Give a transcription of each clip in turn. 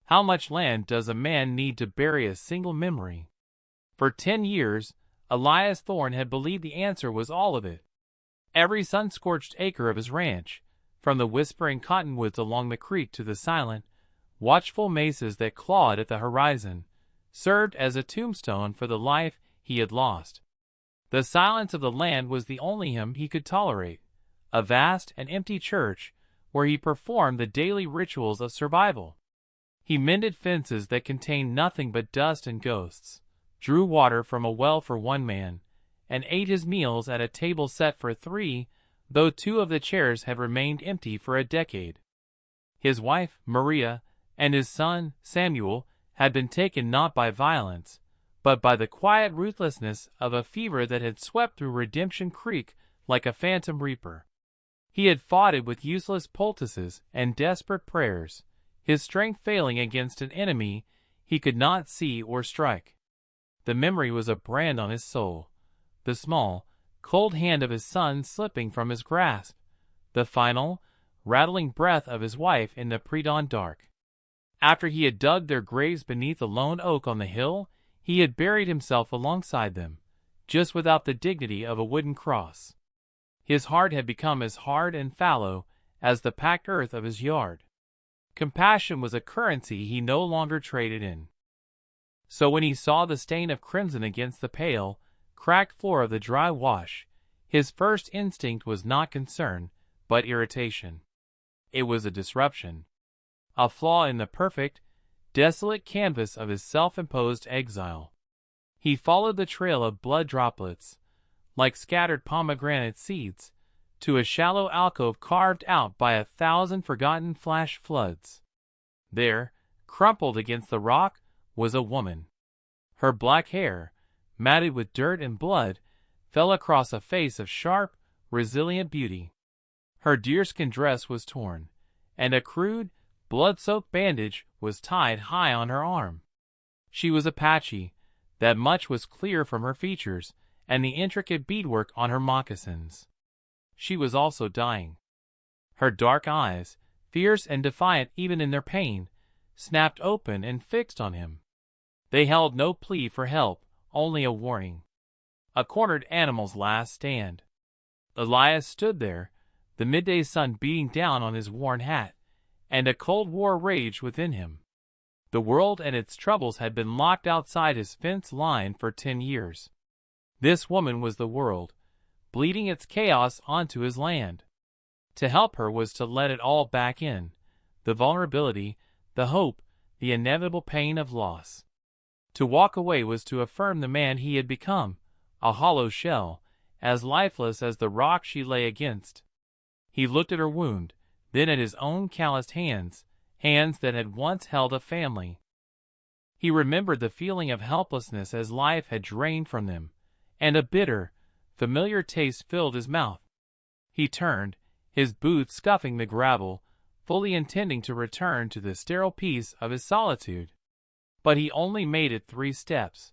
How much land does a man need to bury a single memory? For 10 years, Elias Thorne had believed the answer was all of it. Every sun-scorched acre of his ranch, from the whispering cottonwoods along the creek to the silent, watchful mesas that clawed at the horizon, served as a tombstone for the life he had lost. The silence of the land was the only hymn he could tolerate, a vast and empty church where he performed the daily rituals of survival. He mended fences that contained nothing but dust and ghosts, drew water from a well for one man, and ate his meals at a table set for 3, though 2 of the chairs had remained empty for a decade. His wife, Maria, and his son, Samuel, had been taken not by violence, but by the quiet ruthlessness of a fever that had swept through Redemption Creek like a phantom reaper. He had fought it with useless poultices and desperate prayers, his strength failing against an enemy he could not see or strike. The memory was a brand on his soul, the small, cold hand of his son slipping from his grasp, the final, rattling breath of his wife in the pre-dawn dark. After he had dug their graves beneath a lone oak on the hill, he had buried himself alongside them, just without the dignity of a wooden cross. His heart had become as hard and fallow as the packed earth of his yard. Compassion was a currency he no longer traded in. So when he saw the stain of crimson against the pale, cracked floor of the dry wash, his first instinct was not concern, but irritation. It was a disruption, a flaw in the perfect, desolate canvas of his self-imposed exile. He followed the trail of blood droplets, like scattered pomegranate seeds, to a shallow alcove carved out by 1,000 forgotten flash floods. There, crumpled against the rock, was a woman. Her black hair, matted with dirt and blood, fell across a face of sharp, resilient beauty. Her deerskin dress was torn, and a crude, blood-soaked bandage was tied high on her arm. She was Apache, that much was clear from her features and the intricate beadwork on her moccasins. She was also dying. Her dark eyes, fierce and defiant even in their pain, snapped open and fixed on him. They held no plea for help, only a warning. A cornered animal's last stand. Elias stood there, the midday sun beating down on his worn hat, and a cold war raged within him. The world and its troubles had been locked outside his fence line for 10 years. This woman was the world, bleeding its chaos onto his land. To help her was to let it all back in, the vulnerability, the hope, the inevitable pain of loss. To walk away was to affirm the man he had become, a hollow shell, as lifeless as the rock she lay against. He looked at her wound, then at his own calloused hands, hands that had once held a family. He remembered the feeling of helplessness as life had drained from them, and a bitter, familiar taste filled his mouth. He turned, his boots scuffing the gravel, fully intending to return to the sterile peace of his solitude. But he only made it 3 steps.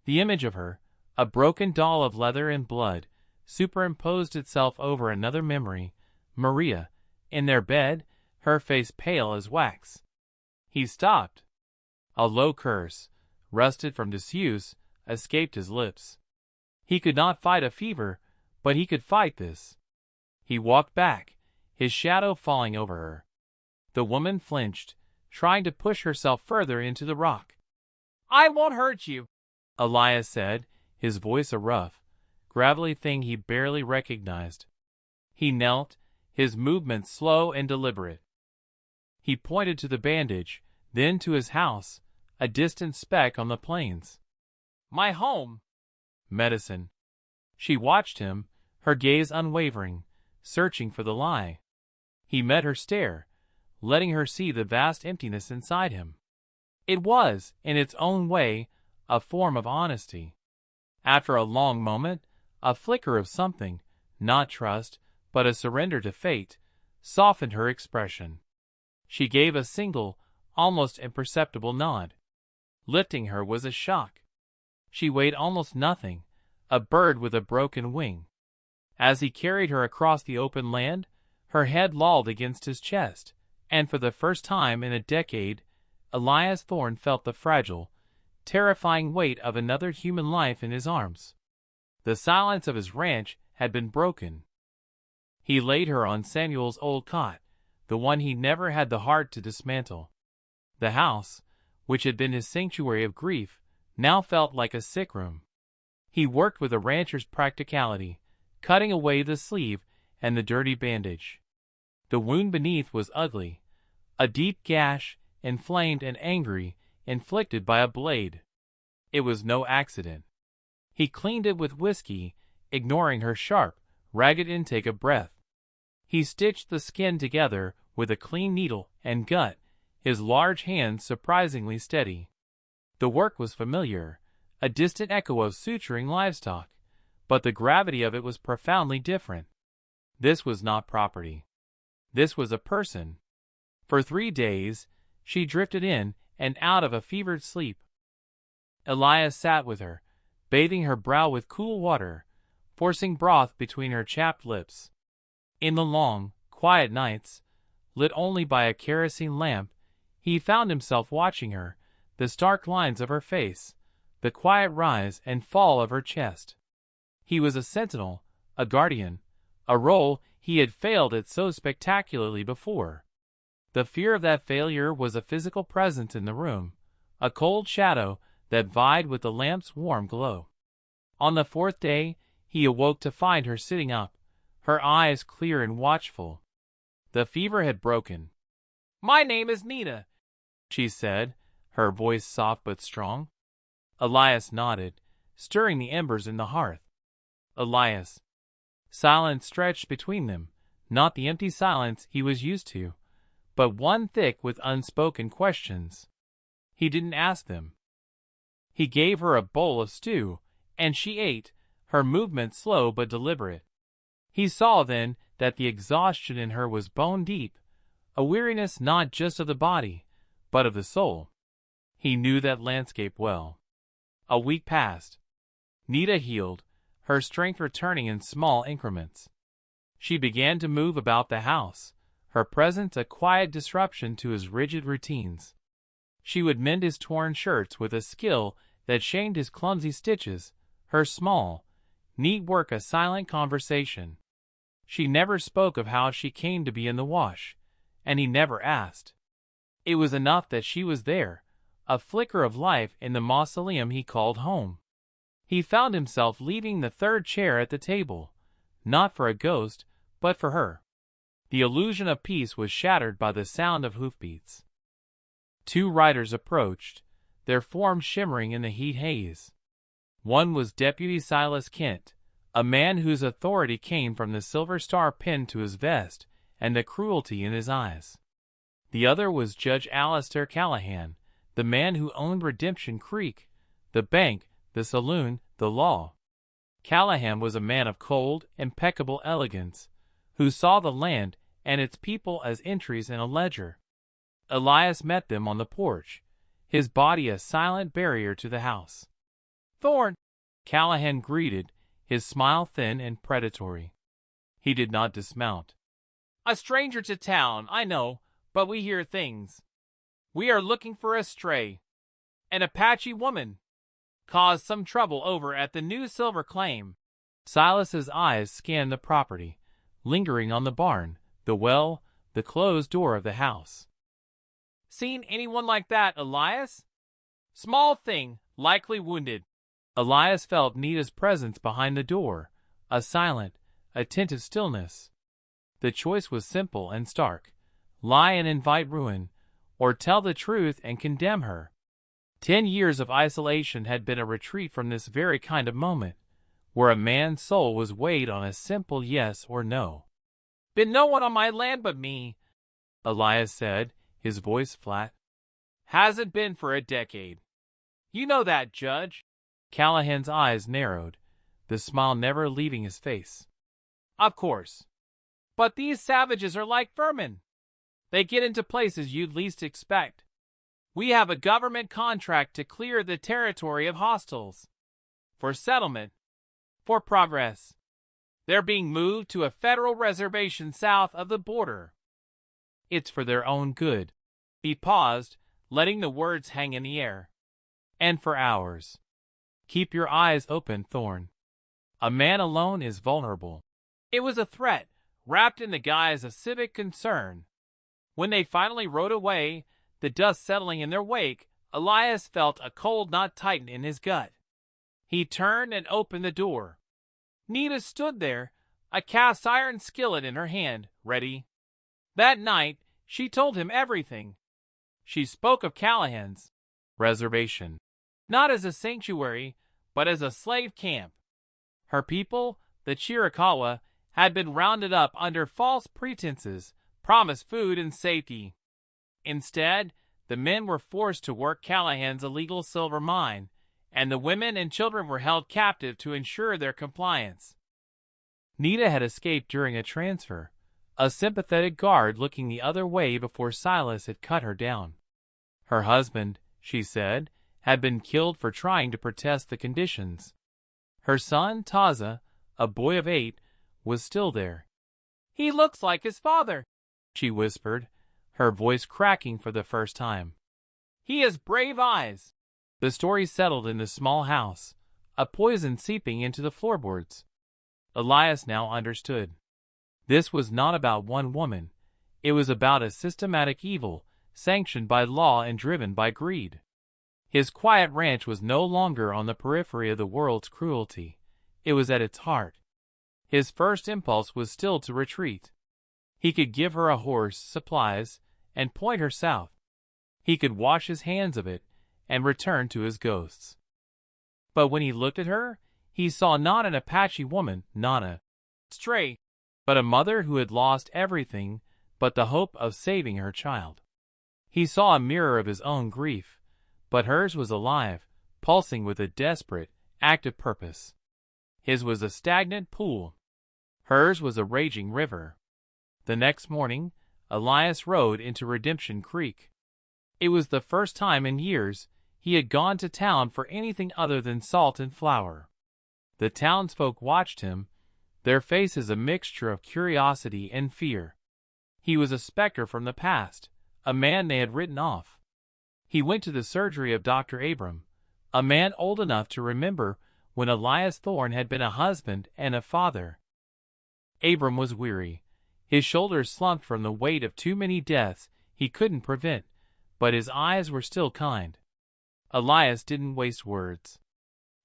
The image of her, a broken doll of leather and blood, superimposed itself over another memory, Maria, in their bed, her face pale as wax. He stopped. A low curse, rusted from disuse, escaped his lips. He could not fight a fever, but he could fight this. He walked back, his shadow falling over her. The woman flinched, trying to push herself further into the rock. "I won't hurt you," Elias said, his voice a rough, gravelly thing he barely recognized. He knelt, his movements slow and deliberate. He pointed to the bandage, then to his house, a distant speck on the plains. "My home." "Medicine." She watched him, her gaze unwavering, searching for the lie. He met her stare, letting her see the vast emptiness inside him. It was, in its own way, a form of honesty. After a long moment, a flicker of something, not trust, but a surrender to fate, softened her expression. She gave a single, almost imperceptible nod. Lifting her was a shock. She weighed almost nothing, a bird with a broken wing. As he carried her across the open land, her head lolled against his chest, and for the first time in a decade, Elias Thorne felt the fragile, terrifying weight of another human life in his arms. The silence of his ranch had been broken. He laid her on Samuel's old cot, the one he never had the heart to dismantle. The house, which had been his sanctuary of grief, now felt like a sick room. He worked with a rancher's practicality, cutting away the sleeve and the dirty bandage. The wound beneath was ugly, a deep gash, inflamed and angry, inflicted by a blade. It was no accident. He cleaned it with whiskey, ignoring her sharp, ragged intake of breath. He stitched the skin together with a clean needle and gut, his large hands surprisingly steady. The work was familiar, a distant echo of suturing livestock, but the gravity of it was profoundly different. This was not property. This was a person. For 3 days, she drifted in and out of a fevered sleep. Elias sat with her, bathing her brow with cool water, forcing broth between her chapped lips. In the long, quiet nights, lit only by a kerosene lamp, he found himself watching her, the stark lines of her face, the quiet rise and fall of her chest. He was a sentinel, a guardian, a role he had failed at so spectacularly before. The fear of that failure was a physical presence in the room, a cold shadow that vied with the lamp's warm glow. On the 4th day, he awoke to find her sitting up, her eyes clear and watchful. The fever had broken. "My name is Nita," she said, her voice soft but strong. Elias nodded, stirring the embers in the hearth. Elias. Silence stretched between them, not the empty silence he was used to, but one thick with unspoken questions. He didn't ask them. He gave her a bowl of stew, and she ate, her movements slow but deliberate. He saw then that the exhaustion in her was bone deep, a weariness not just of the body, but of the soul. He knew that landscape well. A week passed. Nita healed, her strength returning in small increments. She began to move about the house, her presence a quiet disruption to his rigid routines. She would mend his torn shirts with a skill that shamed his clumsy stitches, her small, neat work a silent conversation. She never spoke of how she came to be in the wash, and he never asked. It was enough that she was there, a flicker of life in the mausoleum he called home. He found himself leaving the 3rd chair at the table, not for a ghost, but for her. The illusion of peace was shattered by the sound of hoofbeats. 2 riders approached, their forms shimmering in the heat haze. One was Deputy Silas Kent, a man whose authority came from the silver star pinned to his vest and the cruelty in his eyes. The other was Judge Alistair Callahan, the man who owned Redemption Creek, the bank, the saloon, the law. Callahan was a man of cold, impeccable elegance, who saw the land and its people as entries in a ledger. Elias met them on the porch, his body a silent barrier to the house. "Thorne," Callahan greeted, his smile thin and predatory. He did not dismount. "A stranger to town, I know, but we hear things. We are looking for a stray. An Apache woman caused some trouble over at the new silver claim." Silas's eyes scanned the property, lingering on the barn, the well, the closed door of the house. "Seen anyone like that, Elias? Small thing, likely wounded." Elias felt Nita's presence behind the door, a silent, attentive stillness. The choice was simple and stark: lie and invite ruin, or tell the truth and condemn her. 10 years of isolation had been a retreat from this very kind of moment, where a man's soul was weighed on a simple yes or no. "Been no one on my land but me," Elias said, his voice flat. "Hasn't been for a decade. You know that, Judge." Callahan's eyes narrowed, the smile never leaving his face. "Of course. But these savages are like vermin. They get into places you'd least expect. We have a government contract to clear the territory of hostiles. For settlement. For progress. They're being moved to a federal reservation south of the border. It's for their own good." He paused, letting the words hang in the air. And for hours. Keep your eyes open, Thorn. A man alone is vulnerable. It was a threat, wrapped in the guise of civic concern. When they finally rode away, the dust settling in their wake, Elias felt a cold knot tighten in his gut. He turned and opened the door. Nita stood there, a cast iron skillet in her hand, ready. That night, she told him everything. She spoke of Callahan's reservation, not as a sanctuary, but as a slave camp. Her people, the Chiricahua, had been rounded up under false pretenses, promised food and safety. Instead, the men were forced to work Callahan's illegal silver mine, and the women and children were held captive to ensure their compliance. Nita had escaped during a transfer, a sympathetic guard looking the other way before Silas had cut her down. Her husband, she said, had been killed for trying to protest the conditions. Her son, Taza, a boy of 8, was still there. "He looks like his father," she whispered, her voice cracking for the first time. "He has brave eyes." The story settled in the small house, a poison seeping into the floorboards. Elias now understood. This was not about one woman. It was about a systematic evil, sanctioned by law and driven by greed. His quiet ranch was no longer on the periphery of the world's cruelty. It was at its heart. His first impulse was still to retreat. He could give her a horse, supplies, and point her south. He could wash his hands of it and return to his ghosts. But when he looked at her, he saw not an Apache woman, not a stray, but a mother who had lost everything but the hope of saving her child. He saw a mirror of his own grief, but hers was alive, pulsing with a desperate, active purpose. His was a stagnant pool. Hers was a raging river. The next morning, Elias rode into Redemption Creek. It was the first time in years he had gone to town for anything other than salt and flour. The townsfolk watched him, their faces a mixture of curiosity and fear. He was a specter from the past, a man they had written off. He went to the surgery of Dr. Abram, a man old enough to remember when Elias Thorne had been a husband and a father. Abram was weary. His shoulders slumped from the weight of too many deaths he couldn't prevent, but his eyes were still kind. Elias didn't waste words.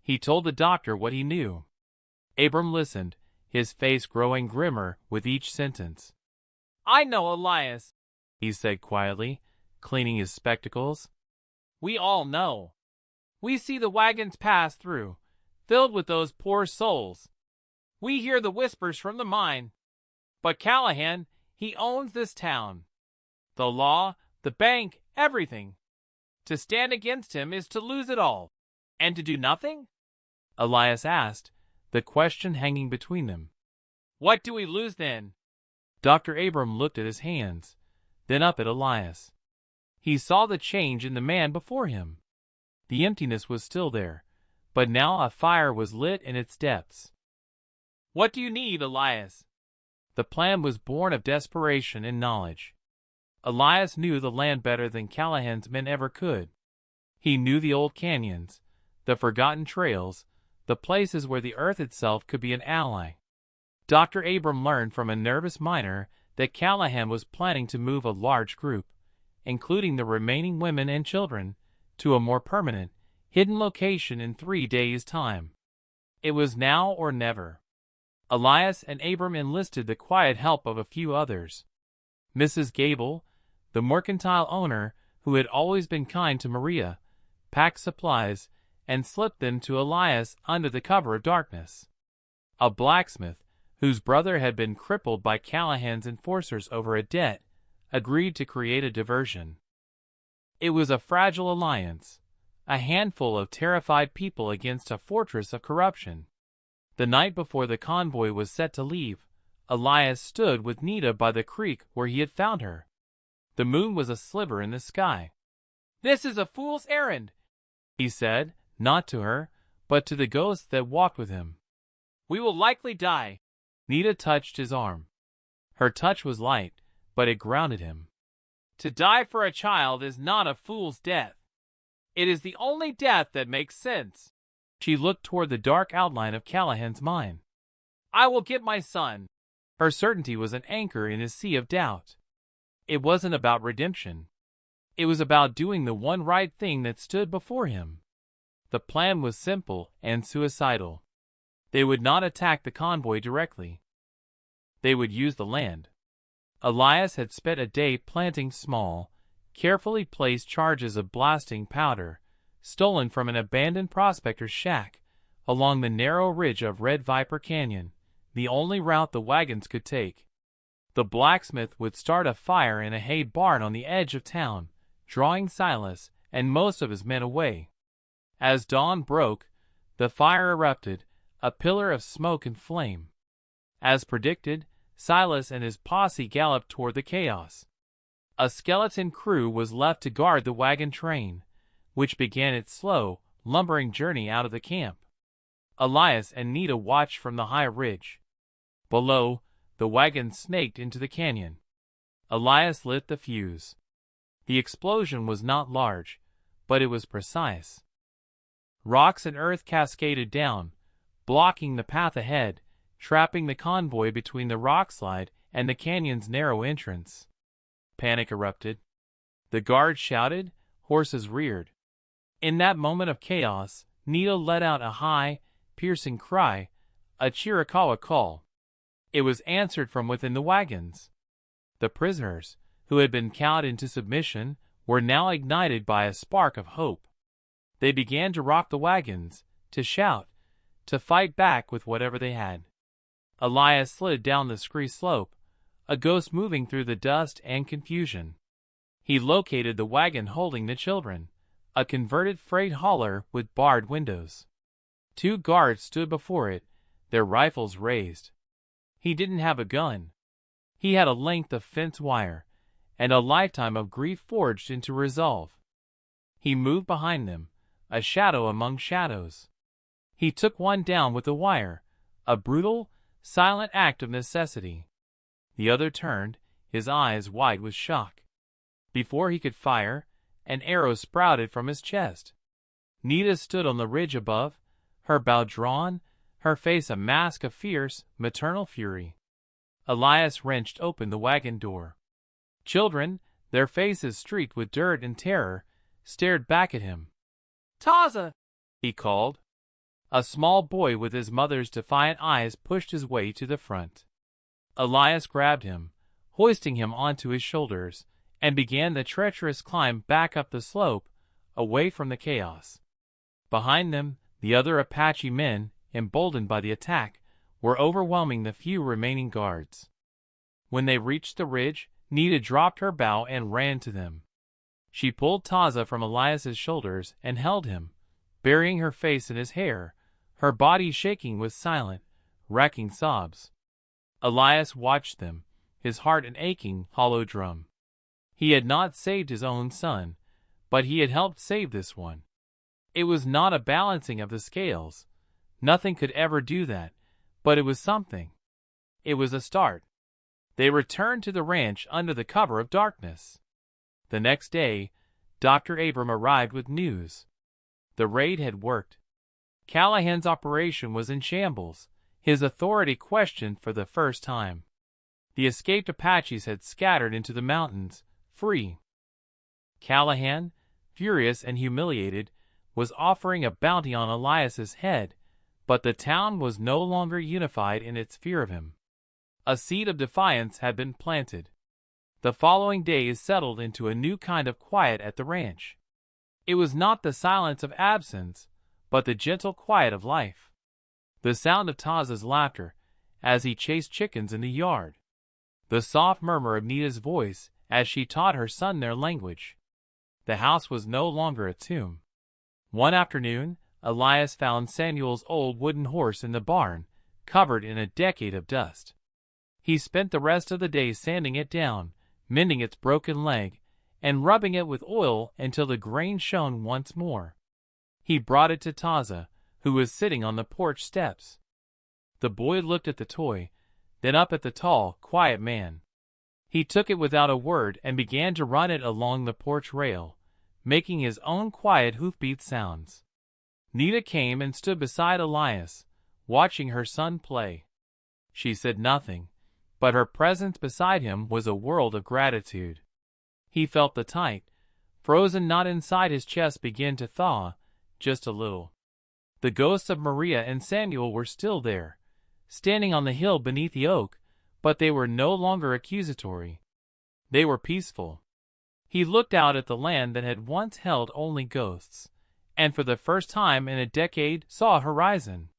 He told the doctor what he knew. Abram listened, his face growing grimmer with each sentence. "I know, Elias," he said quietly, cleaning his spectacles. "We all know. We see the wagons pass through, filled with those poor souls. We hear the whispers from the mine. But Callahan, he owns this town. The law, the bank, everything. To stand against him is to lose it all. And to do nothing?" Elias asked, the question hanging between them. "What do we lose then?" Dr. Abram looked at his hands, then up at Elias. He saw the change in the man before him. The emptiness was still there, but now a fire was lit in its depths. "What do you need, Elias?" The plan was born of desperation and knowledge. Elias knew the land better than Callahan's men ever could. He knew the old canyons, the forgotten trails, the places where the earth itself could be an ally. Dr. Abram learned from a nervous miner that Callahan was planning to move a large group, including the remaining women and children, to a more permanent, hidden location in 3 days' time. It was now or never. Elias and Abram enlisted the quiet help of a few others. Mrs. Gable, the mercantile owner who had always been kind to Maria, packed supplies and slipped them to Elias under the cover of darkness. A blacksmith, whose brother had been crippled by Callahan's enforcers over a debt, agreed to create a diversion. It was a fragile alliance, a handful of terrified people against a fortress of corruption. The night before the convoy was set to leave, Elias stood with Nita by the creek where he had found her. The moon was a sliver in the sky. "This is a fool's errand," he said, not to her, but to the ghosts that walked with him. "We will likely die." Nita touched his arm. Her touch was light, but it grounded him. To die for a child is not a fool's death. It is the only death that makes sense. She looked toward the dark outline of Callahan's mind. I will get my son. Her certainty was an anchor in his sea of doubt. It wasn't about redemption. It was about doing the one right thing that stood before him. The plan was simple and suicidal. They would not attack the convoy directly. They would use the land. Elias had spent a day planting small, carefully placed charges of blasting powder, stolen from an abandoned prospector's shack, along the narrow ridge of Red Viper Canyon, the only route the wagons could take. The blacksmith would start a fire in a hay barn on the edge of town, drawing Silas and most of his men away. As dawn broke, the fire erupted, a pillar of smoke and flame. As predicted, Silas and his posse galloped toward the chaos. A skeleton crew was left to guard the wagon train, which began its slow, lumbering journey out of the camp. Elias and Nita watched from the high ridge. Below, the wagon snaked into the canyon. Elias lit the fuse. The explosion was not large, but it was precise. Rocks and earth cascaded down, blocking the path ahead, trapping the convoy between the rockslide and the canyon's narrow entrance. Panic erupted. The guards shouted, horses reared. In that moment of chaos, Nita let out a high, piercing cry, a Chiricahua call. It was answered from within the wagons. The prisoners, who had been cowed into submission, were now ignited by a spark of hope. They began to rock the wagons, to shout, to fight back with whatever they had. Elias slid down the scree slope, a ghost moving through the dust and confusion. He located the wagon holding the children, a converted freight hauler with barred windows. 2 guards stood before it, their rifles raised. He didn't have a gun. He had a length of fence wire, and a lifetime of grief forged into resolve. He moved behind them, a shadow among shadows. He took one down with a wire, a brutal, silent act of necessity. The other turned, his eyes wide with shock. Before he could fire, an arrow sprouted from his chest. Nita stood on the ridge above, her bow drawn, her face a mask of fierce, maternal fury. Elias wrenched open the wagon door. Children, their faces streaked with dirt and terror, stared back at him. "Taza!" he called. A small boy with his mother's defiant eyes pushed his way to the front. Elias grabbed him, hoisting him onto his shoulders, and began the treacherous climb back up the slope, away from the chaos. Behind them, the other Apache men, emboldened by the attack, were overwhelming the few remaining guards. When they reached the ridge, Nita dropped her bow and ran to them. She pulled Taza from Elias's shoulders and held him, burying her face in his hair, her body shaking with silent, racking sobs. Elias watched them, his heart an aching, hollow drum. He had not saved his own son, but he had helped save this one. It was not a balancing of the scales. Nothing could ever do that, but it was something. It was a start. They returned to the ranch under the cover of darkness. The next day, Dr. Abram arrived with news. The raid had worked. Callahan's operation was in shambles, his authority questioned for the first time. The escaped Apaches had scattered into the mountains, free. Callahan, furious and humiliated, was offering a bounty on Elias's head, but the town was no longer unified in its fear of him. A seed of defiance had been planted. The following days settled into a new kind of quiet at the ranch. It was not the silence of absence, but the gentle quiet of life. The sound of Taza's laughter as he chased chickens in the yard. The soft murmur of Nita's voice as she taught her son their language. The house was no longer a tomb. One afternoon, Elias found Samuel's old wooden horse in the barn, covered in a decade of dust. He spent the rest of the day sanding it down, mending its broken leg, and rubbing it with oil until the grain shone once more. He brought it to Taza, who was sitting on the porch steps. The boy looked at the toy, then up at the tall, quiet man. He took it without a word and began to run it along the porch rail, making his own quiet hoofbeat sounds. Nita came and stood beside Elias, watching her son play. She said nothing, but her presence beside him was a world of gratitude. He felt the tight, frozen knot inside his chest begin to thaw, just a little. The ghosts of Maria and Samuel were still there, standing on the hill beneath the oak, but they were no longer accusatory. They were peaceful. He looked out at the land that had once held only ghosts, and for the first time in a decade saw a horizon.